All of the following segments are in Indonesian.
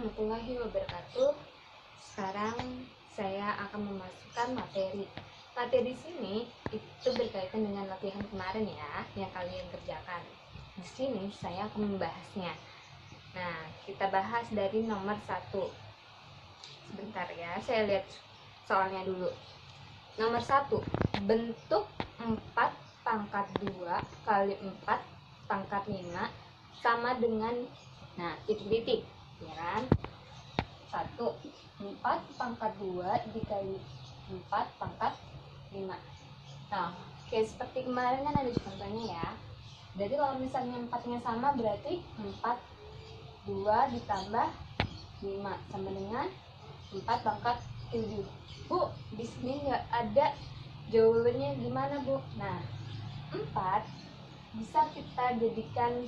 warahmatullahi wabarakatuh. Sekarang saya akan memasukkan materi. Materi di sini itu berkaitan dengan latihan kemarin ya, yang kalian kerjakan. Di sini saya akan membahasnya. Nah, kita bahas dari nomor 1. Sebentar ya, saya lihat soalnya dulu. Nomor 1, bentuk 4 pangkat 2 kali 4 pangkat 5 sama dengan, nah, titik-titik, ya kan? 1, 4 pangkat 2 dikali 4 pangkat 5. Nah, kayak seperti kemarin kan ada contohnya ya. Jadi kalau misalnya 4-nya sama berarti 4, 2 ditambah 5 sama dengan 4 pangkat 7. Bu, di sini nggak ada jawabannya gimana, Bu? Nah, 4 bisa kita jadikan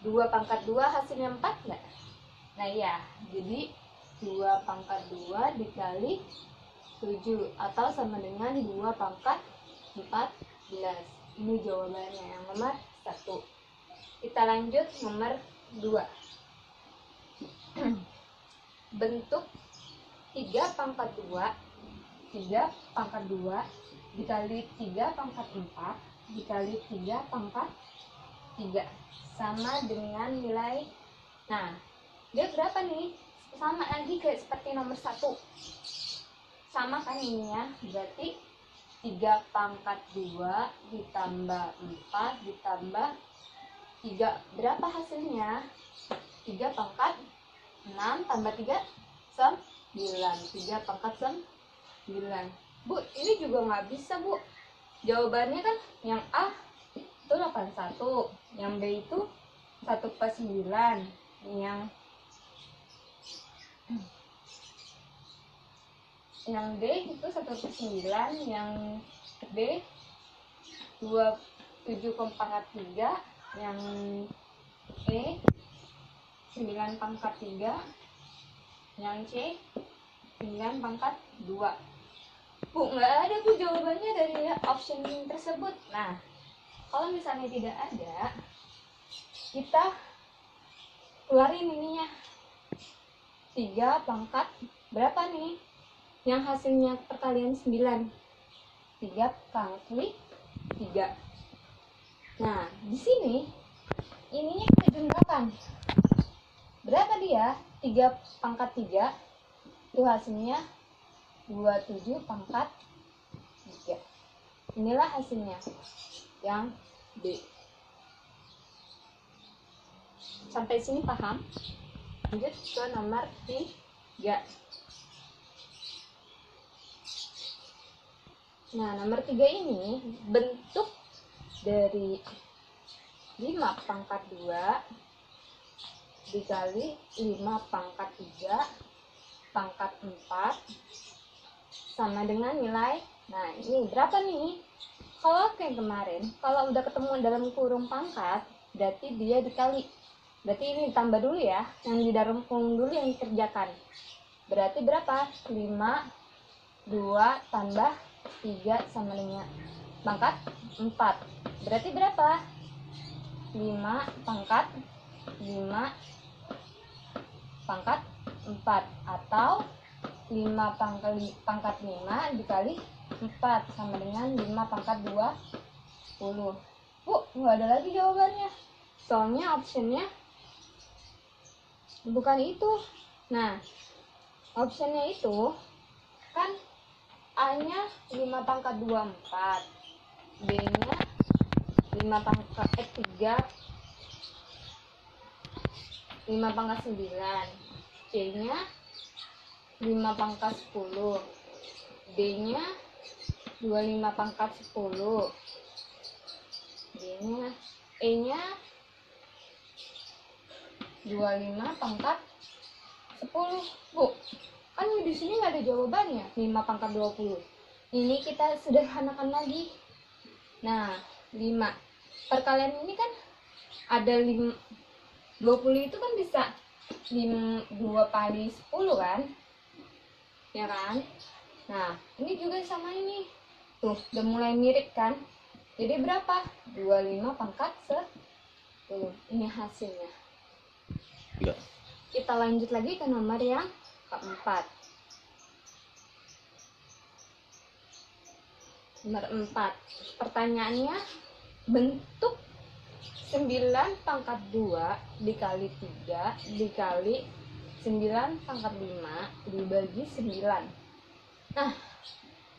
2 pangkat 2 hasilnya 4 nggak? Nah iya, jadi 2 pangkat 2 dikali 7 atau sama dengan 2 pangkat 14. Ini jawabannya yang nomor 1. Kita lanjut nomor 2. Bentuk 3 pangkat 2 dikali 3 pangkat 4 dikali 3 pangkat 3 sama dengan nilai, nah dia berapa nih? Sama lagi kayak seperti nomor 1, sama kan ininya, berarti 3 pangkat 2 ditambah 4 ditambah 3, berapa hasilnya? 3 pangkat 6 tambah 3 9, 3 pangkat 9. Bu, ini juga nggak bisa, Bu. Jawabannya kan yang A itu 81, yang B itu 1/9, yang D itu 1/9, yang B 27,3, yang E 9 pangkat 3, yang C 9 pangkat 2. Bu, nggak ada, Bu, jawabannya dari option tersebut. Nah, kalau misalnya tidak ada, kita keluarin ininya. 3 pangkat berapa nih? Yang hasilnya perkalian 9. 3 kali 3. Nah, di sini ininya kita jumlahkan. Berapa dia? 3 pangkat 3 itu hasilnya 27 pangkat 3. Inilah hasilnya yang B. Sampai sini paham? Lanjut ke nomor 3. Nah, nomor 3 ini bentuk dari 5 pangkat 2 dikali 5 pangkat 3 pangkat 4 sama dengan nilai, nah ini berapa nih? Kalau kayak kemarin, kalau udah ketemu dalam kurung pangkat, berarti dia dikali. Berarti ini ditambah dulu ya, yang di dalam kurung dulu yang dikerjakan. Berarti berapa? 5, 2 tambah 3 sama dengan pangkat 4. Berarti berapa? 5 pangkat 5 pangkat 4 atau 5 pangkat 5 dikali 4 sama dengan 5 pangkat 20. Bu, nggak ada lagi jawabannya. Soalnya optionnya bukan itu. Nah, optionnya itu kan A-nya 5 pangkat 24, B-nya 5 pangkat 5 pangkat 9, C-nya 5 pangkat 10, D-nya 25 pangkat 10, D-nya, E-nya 25 pangkat 10. Bu, kan di sini nggak ada jawabannya. 5 pangkat 20. Ini kita sederhanakan lagi. Nah, 5 perkalian ini kan ada 20 itu kan bisa 2 kali 10 kan, ya kan? Nah, ini juga sama ini tuh, udah mulai mirip kan? Jadi berapa? 25 pangkat 10. Ini hasilnya. Enggak. Kita lanjut lagi ke nomor yang keempat. Nomor 4. Pertanyaannya, bentuk 9 pangkat 2 dikali 3 dikali 9 pangkat 5 dibagi 9. Nah,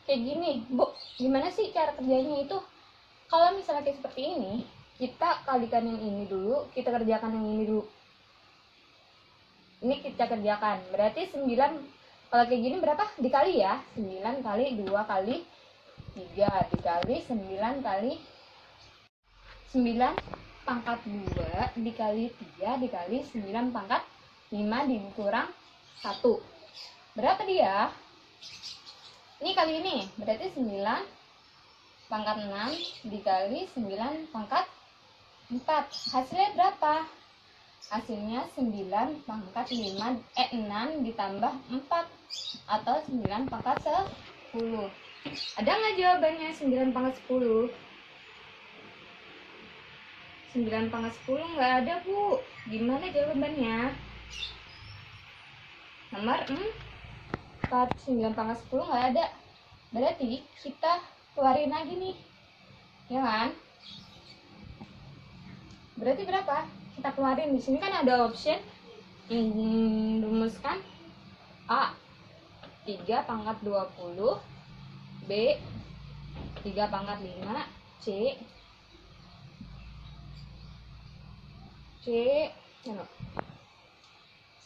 kayak gini, Bu. Gimana sih cara kerjanya itu? Kalau misalnya kayak seperti ini, kita kalikan yang ini dulu, kita kerjakan yang ini dulu. Ini kita kerjakan. Berarti 9, kalau kayak gini berapa? Dikali ya. 9 kali 2 kali 3 dikali 9 kali 9 pangkat 2 dikali 3 dikali 9 pangkat 5 dikurang 1. Berapa dia? Ini kali ini. Berarti 9 pangkat 6 dikali 9 pangkat 4. Hasilnya berapa? Hasilnya 9 pangkat 6 ditambah 4 atau 9 pangkat 10. Ada nggak jawabannya 9 pangkat 10? 9 pangkat 10 nggak ada, Bu. Gimana jawabannya? Nomor 4. 9 pangkat 10 nggak ada. Berarti kita keluarin lagi nih, ya kan? Berarti berapa? Kita keluarin. Di sini kan ada option yang merumuskan A 3 pangkat 20, B 3 pangkat 5, C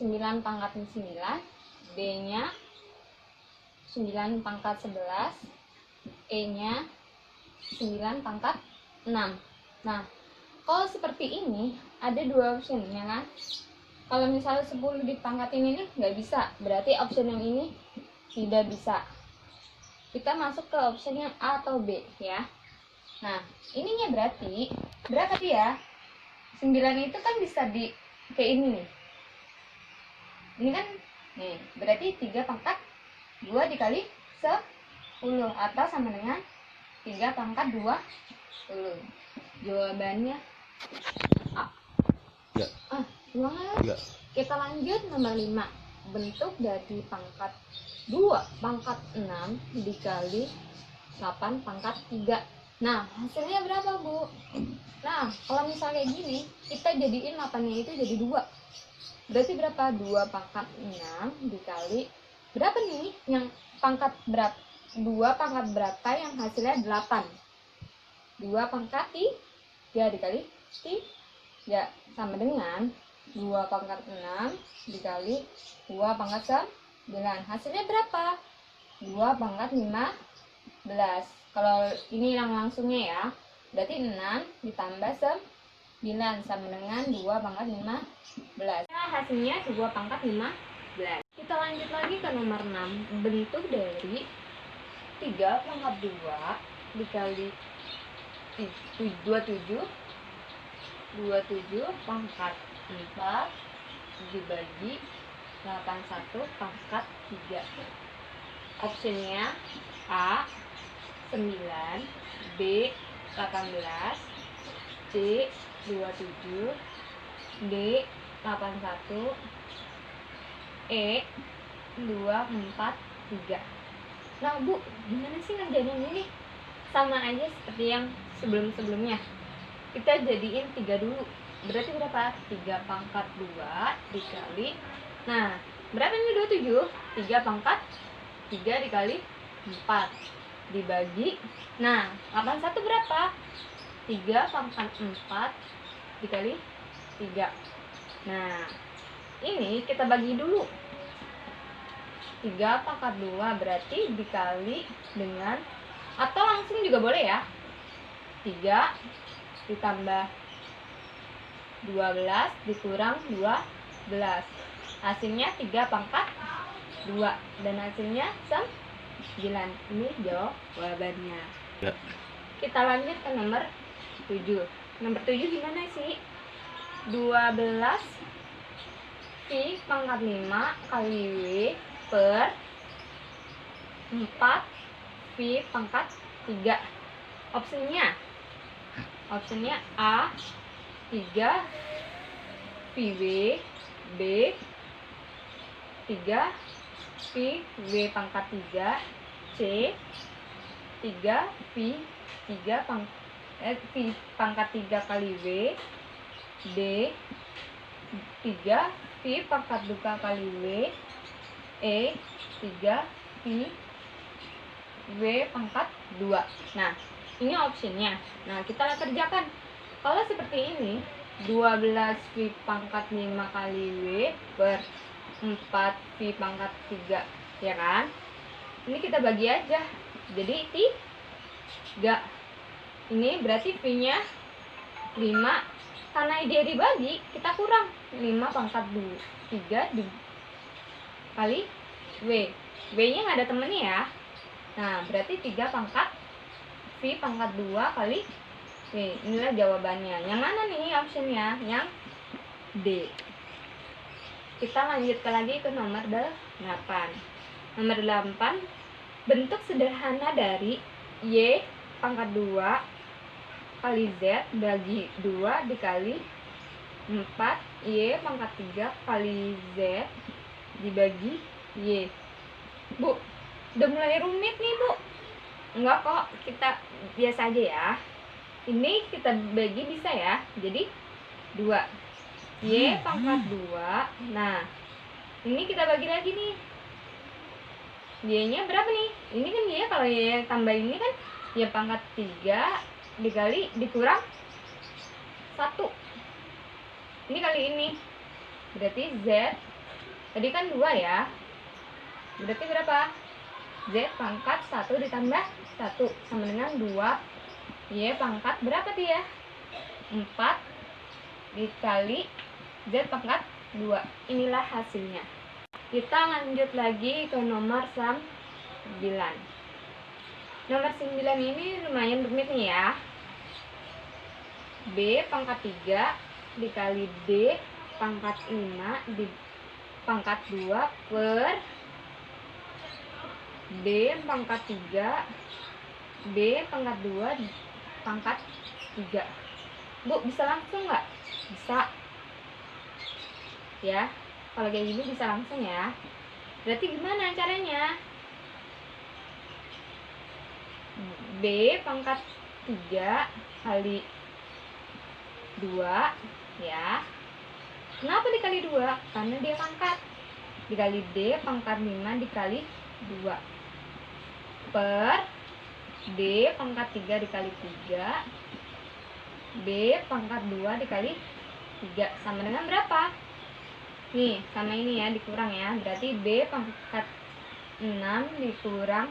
9 pangkat 9, B nya 9 pangkat 11, E nya 9 pangkat 6. Nah, kalau seperti ini ada dua option, ya kan? Kalau misalnya 10 dipangkatin ini nggak bisa, berarti option yang ini tidak bisa. Kita masuk ke option yang A atau B, ya. Nah, ininya berarti berapa dia? 9 itu kan bisa di kayak ini nih. Ini kan nih, berarti 3 pangkat 2 dikali 10 atau sama dengan 3 pangkat 20. Jawabannya A. Ya. Ulangan. Ya. Kita lanjut nomor 5. Bentuk dari pangkat 2 pangkat 6 dikali 8 pangkat 3. Nah, hasilnya berapa, Bu? Nah, kalau misalnya kayak gini, kita jadiin 8-nya itu jadi 2. Berarti berapa? 2 pangkat 6 dikali berapa nih? Yang pangkat berapa? 2 pangkat berapa yang hasilnya 8? 2 pangkat 3 dikali 3 sama dengan 2 pangkat 6 dikali 2 pangkat 9. Hasilnya berapa? 2 pangkat 15. Kalau ini yang langsungnya ya, berarti 6 ditambah 9 sama dengan 2 pangkat 15. Nah, hasilnya 2 pangkat 15. Kita lanjut lagi ke nomor 6. Bentuk dari 3 pangkat 2 dikali 27 pangkat 4 dibagi 81 pangkat 3. Opsinya A 9, B 18, C 27, D 81, E 243. Nah, Bu, gimana sih ngerjain ini? Sama aja seperti yang sebelum-sebelumnya. Kita jadiin 3 dulu. Berarti berapa? 3 pangkat 2 dikali. Nah, berapa ini 27? 3 pangkat 3 dikali 4 dibagi. Nah, 81 berapa? 3 pangkat 4 dikali 3. Nah, ini kita bagi dulu. 3 pangkat 2 berarti dikali dengan, atau langsung juga boleh ya. 3 ditambah 12 dikurang 12. Hasilnya 3 pangkat 2. Dan hasilnya 9. Ini jawabannya. Ya. Kita lanjut ke nomor 7. Nomor 7 gimana sih? 12 V pangkat 5 kali W per 4 V pangkat 3. Opsinya A 3 VW, B 3 Pi W pangkat 3 C 3 Pi 3 Pi pangkat 3 kali W D 3 Pi pangkat 2 kali W E 3 Pi W pangkat 2. Nah, ini optionnya. Nah, kita kerjakan. Kalau seperti ini, 12 Pi pangkat 5 kali W per 4 Pi pangkat 3, ya kan? Ini kita bagi aja. Jadi 3. Ini berarti Pi-nya 5. Karena dia dibagi, kita kurang 5 pangkat 3 kali W. W-nya nggak ada temennya ya. Nah, berarti 3 pangkat Pi pangkat 2 kali W. Inilah jawabannya. Yang mana nih optionnya? Yang D. Kita lanjutkan lagi ke nomor 8. Nomor 8, bentuk sederhana dari Y pangkat 2 kali Z bagi 2 dikali 4 Y pangkat 3 kali Z dibagi Y. Bu, udah mulai rumit nih, Bu. Enggak kok, kita biasa aja ya. Ini kita bagi bisa ya. Jadi 2 Y pangkat 2. Nah, ini kita bagi lagi nih. Y-nya berapa nih? Ini kan Y, kalau Y tambah ini kan Y pangkat 3 dikali dikurang 1. Ini kali ini. Berarti Z tadi kan 2 ya. Berarti berapa? Z pangkat 1 ditambah 1 sama dengan 2 Y pangkat berapa tuh ya? 4 dikali Z pangkat 2. Inilah hasilnya. Kita lanjut lagi ke nomor 9. Nomor 9 ini lumayan rumit nih ya. B pangkat 3 dikali D pangkat 5 di pangkat 2 per D pangkat 3 D pangkat 2 pangkat 3. Bu, bisa langsung nggak? Bisa ya. Kalau kayak gini bisa langsung ya. Berarti gimana caranya? B pangkat 3 kali 2 ya. Kenapa dikali 2? Karena dia pangkat. Dikali D pangkat 5 dikali 2 per D pangkat 3 dikali 3 B pangkat 2 dikali 3 sama dengan berapa? Nih, sama ini ya, dikurang ya. Berarti B pangkat 6 dikurang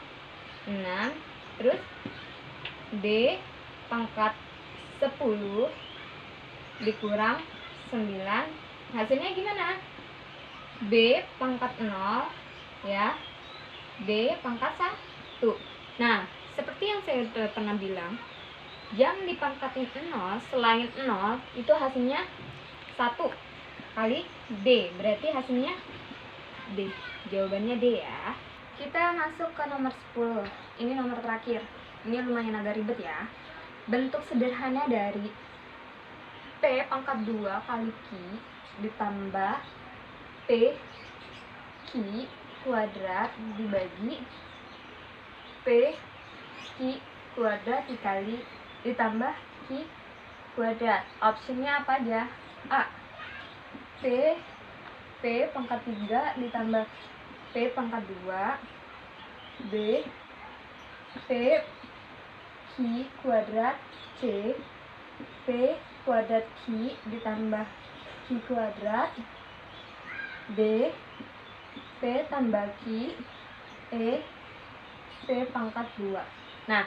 6. Terus D pangkat 10 dikurang 9. Hasilnya gimana? B pangkat 0 ya. D pangkat 1. Nah, seperti yang saya pernah bilang, yang dipangkatin 0 selain 0 itu hasilnya 1 kali D. Berarti hasilnya D. Jawabannya D ya. Kita masuk ke nomor 10. Ini nomor terakhir. Ini lumayan agak ribet ya. Bentuk sederhana dari P pangkat 2 kali Q ditambah P Q kuadrat dibagi P Q kuadrat dikali ditambah Q kuadrat. Optionnya apa aja? A. P pangkat 3 ditambah P pangkat 2. B. P Q kuadrat. C. P kuadrat Q ditambah Q kuadrat. D. P tambah Q. E. P pangkat 2. Nah,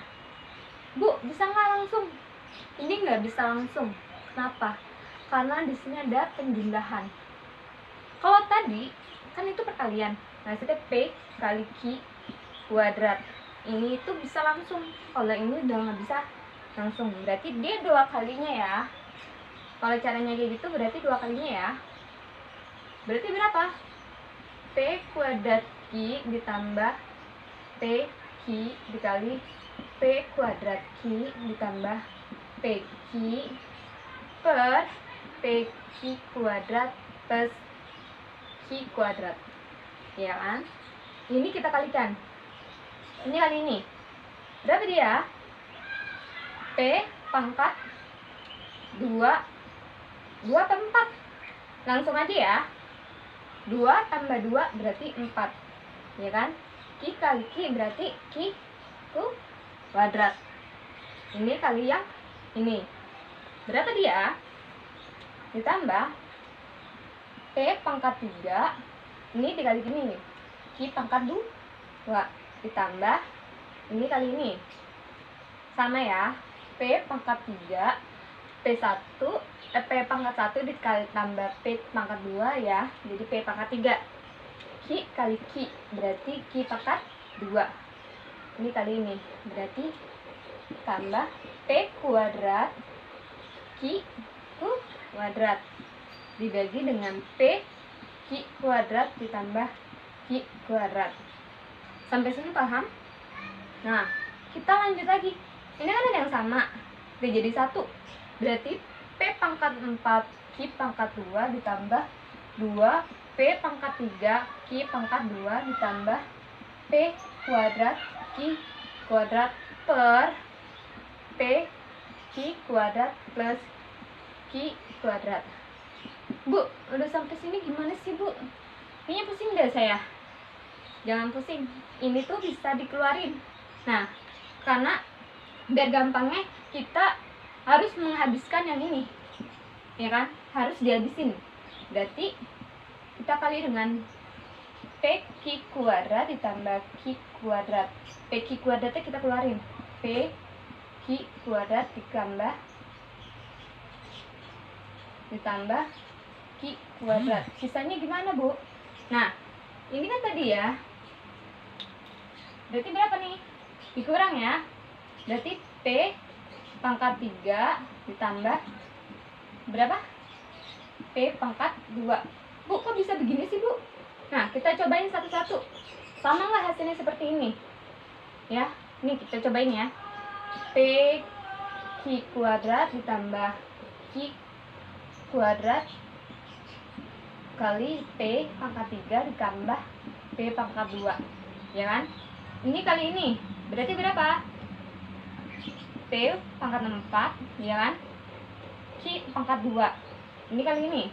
Bu, bisa nggak langsung? Ini nggak bisa langsung. Kenapa? Karena di sini ada penjumlahan. Kalau tadi kan itu perkalian. Nah, itu P kali Q kuadrat. Ini itu bisa langsung. Kalau ini udah nggak bisa langsung. Berarti dia 2 kalinya ya. Kalau caranya kayak gitu berarti 2 kalinya ya. Berarti berapa? P kuadrat Q ditambah P Q dikali P kuadrat Q ditambah P Q per P Q kuadrat plus Q kuadrat. ya kan? Ini kita kalikan. Ini kali ini. Berapa dia? P pangkat 2 atau 4? Langsung aja ya. 2 tambah 2 berarti 4. Ya kan? Ki kali Ki berarti Ki kuadrat. Ini kali yang ini. Berapa dia? Ditambah P pangkat 3. Ini dikali gini nih. Ki pangkat 2. Ditambah ini kali ini. Sama ya. P pangkat 3. P pangkat 1 dikali tambah P pangkat 2 ya. Jadi P pangkat 3. Ki kali Ki berarti Ki pangkat 2. Ini kali ini. Berarti tambah P kuadrat Ki kuadrat dibagi dengan P Ki kuadrat ditambah Ki kuadrat. Sampai sini paham? Nah, kita lanjut lagi. Ini kan ada yang sama. P jadi 1. Berarti P pangkat 4 Ki pangkat 2 ditambah 2 P pangkat 3 Ki pangkat 2 ditambah P kuadrat Ki kuadrat per P Ki kuadrat plus Ki kuadrat. Bu, udah sampai sini gimana sih, Bu? Kayaknya pusing deh saya. Jangan pusing. Ini tuh bisa dikeluarin. Nah, karena biar gampangnya kita harus menghabiskan yang ini. Ya kan? Harus dihabisin. Berarti kita kali dengan P Ki kuadrat ditambah Ki kuadrat. P Ki kuadratnya kita keluarin. P Ki kuadrat ditambah Ki kuadrat. Sisanya gimana, Bu? Nah, ini kan tadi ya. Berarti berapa nih? Dikurang ya. Berarti P pangkat 3 ditambah berapa? P pangkat 2. Bu, kok bisa begini sih, Bu? Nah, kita cobain satu-satu. Sama nggak hasilnya seperti ini? Ya, ini kita cobain ya. P Ki kuadrat ditambah Ki kuadrat kali P pangkat 3 ditambah P pangkat 2. Ya kan? Ini kali ini. Berarti berapa? P pangkat 4, ya kan? Ki pangkat 2. Ini kali ini.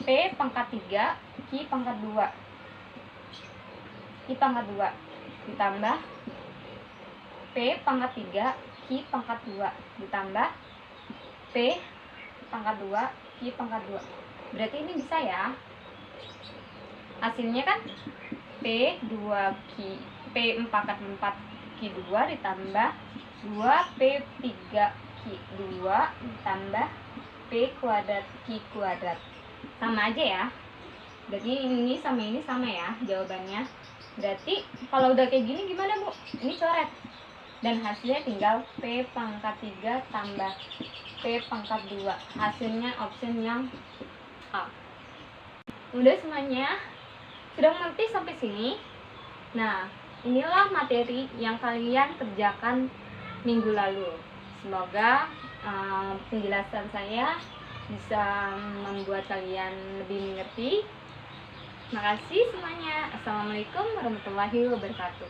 P pangkat 3 Ki pangkat 2. Ki pangkat 2 ditambah P pangkat 3 Ki pangkat 2 ditambah P pangkat 2 Ki pangkat 2. Berarti ini bisa ya. Hasilnya kan P 2 Ki P pangkat 4 Ki 2 ditambah 2 P 3 Ki 2 ditambah P kuadrat Ki kuadrat. Sama aja ya. Berarti ini sama ya jawabannya. Berarti kalau udah kayak gini gimana, Bu? Ini coret. Dan hasilnya tinggal P pangkat 3 tambah P pangkat 2. Hasilnya option yang A. Udah semuanya? Sudah mengerti sampai sini? Nah, inilah materi yang kalian kerjakan minggu lalu. Semoga penjelasan saya bisa membuat kalian lebih mengerti. Terima kasih semuanya. Assalamualaikum warahmatullahi wabarakatuh.